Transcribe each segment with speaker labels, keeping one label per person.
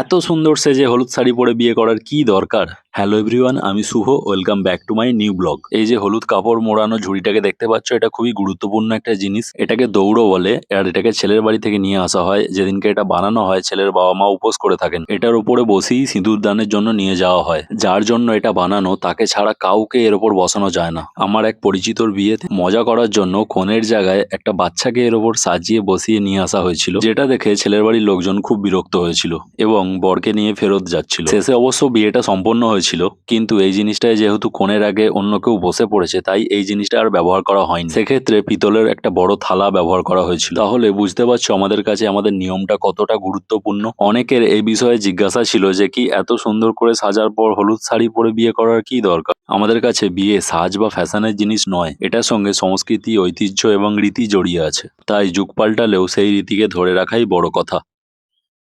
Speaker 1: এত সুন্দর সেজে হলুদ শাড়ি পরে বিয়ে করার কি দরকার? হ্যালো এভরিওয়ান, আমি Shubho. Welcome back to my new blog. এই যে হলুদ কাপড় মোড়ানো ঝুড়িটাকে দেখতে পাচ্ছ, এটা খুবই গুরুত্বপূর্ণ একটা জিনিস। এটাকে দৌড়ো বলে, আর এটাকে ছেলের বাড়ি থেকে নিয়ে আসা হয়। যেদিনকে এটা বানানো হয়, ছেলের বাবা মা উপোস করে থাকেন। এটার উপরে বসেই সিঁদুর দানের জন্য নিয়ে যাওয়া হয়। যার জন্য এটা বানানো, তাকে ছাড়া কাউকে এর ওপর বসানো যায় না। আমার এক পরিচিতর বিয়েতে মজা করার জন্য কনের জায়গায় একটা বাচ্চাকে এর ওপর সাজিয়ে বসিয়ে নিয়ে আসা হয়েছিল, যেটা দেখে ছেলের বাড়ির লোকজন খুব বিরক্ত হয়েছিল এবং বরকে নিয়ে ফেরত যাচ্ছিল। শেষে অবশ্য বিয়েটা সম্পন্ন হয়েছিল, কিন্তু এই জিনিসটায় যেহেতু কনের আগে অন্য কেউ বসে পড়েছে, তাই এই জিনিসটা আর ব্যবহার করা হয়নি। সেক্ষেত্রে পিতলের একটা বড় থালা ব্যবহার করা হয়েছিল। তাহলে বুঝতে পারছো আমাদের কাছে আমাদের নিয়মটা কতটা গুরুত্বপূর্ণ। অনেকের এই বিষয়ে জিজ্ঞাসা ছিল যে কি এত সুন্দর করে সাজার পর হলুদ শাড়ি পরে বিয়ে করার কি দরকার। আমাদের কাছে বিয়ে সাজ বা ফ্যাশনের জিনিস নয়, এটার সঙ্গে সংস্কৃতি, ঐতিহ্য এবং রীতি জড়িয়ে আছে। তাই যুগ পাল্টালেও সেই রীতিকে ধরে রাখাই বড় কথা।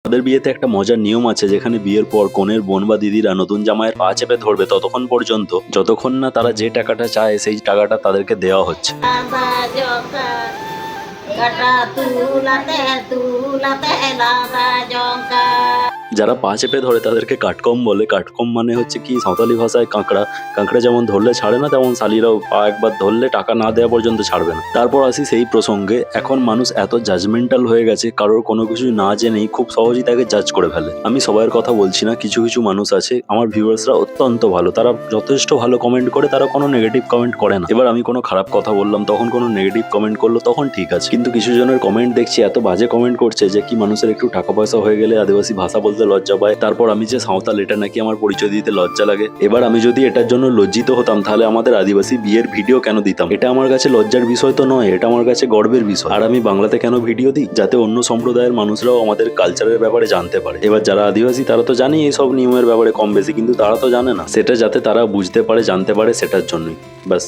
Speaker 1: তাদের বিয়েতে একটা মজার নিয়ম আছে, যেখানে বিয়ের পর কনের বোন বা দিদিরা নতুন জামাইয়ের পা চেপে ধরবে ততক্ষণ পর্যন্ত, যতক্ষণ না তারা যে টাকাটা চায় সেই টাকাটা তাদেরকে দেওয়া হচ্ছে। যারা পা চেপে ধরে তাদেরকে কাটকম বলে। কাটকম মানে হচ্ছে কি সাঁওতালি ভাষায় কাঁকড়া। কাঁকড়া যেমন ধরলে ছাড়ে না, তেমন শালিরাও পা একবার ধরলে টাকা না দেওয়া পর্যন্ত ছাড়বে না। তারপর আসি সেই প্রসঙ্গে, এখন মানুষ এত জাজমেন্টাল হয়ে গেছে, কারোর কোনো কিছু না জেনেই খুব সহজেই তাকে জাজ করে ফেলে। আমি সবার কথা বলছি না, কিছু কিছু মানুষ আছে, আমার ভিউয়ার্সরা অত্যন্ত ভালো, তারা যথেষ্ট ভালো কমেন্ট করে, তারা কোনো নেগেটিভ কমেন্ট করে না। এবার আমি কোনো খারাপ কথা বললাম, তখন কোনো নেগেটিভ কমেন্ট করলো, তখন ঠিক আছে। কিন্তু কিছু জনের কমেন্ট দেখছি এত বাজে কমেন্ট করছে যে কি মানুষের একটু টাকা পয়সা হয়ে গেলে আদিবাসী ভাষা বলতে লজ্জা পায়, তারপর আমি যে সাঁওতাল এটা নাকি আমার পরিচয় দিতে লজ্জা লাগে। এবার আমি যদি এটার জন্য লজ্জিত হতাম, তাহলে আমাদের আদিবাসী বিয়ের ভিডিও কেন দিতাম? এটা আমার কাছে লজ্জার বিষয় তো নয়, এটা আমার কাছে গর্বের বিষয়। আর আমি বাংলাতে কেন ভিডিও দিই? যাতে অন্য সম্প্রদায়ের মানুষরাও আমাদের কালচারের ব্যাপারে জানতে পারে। এবার যারা আদিবাসী তারা তো জানেই এইসব নিয়মের ব্যাপারে কম বেশি, কিন্তু তারা তো জানে না, সেটা যাতে তারা বুঝতে পারে, জানতে পারে, সেটার জন্যই ব্যাস।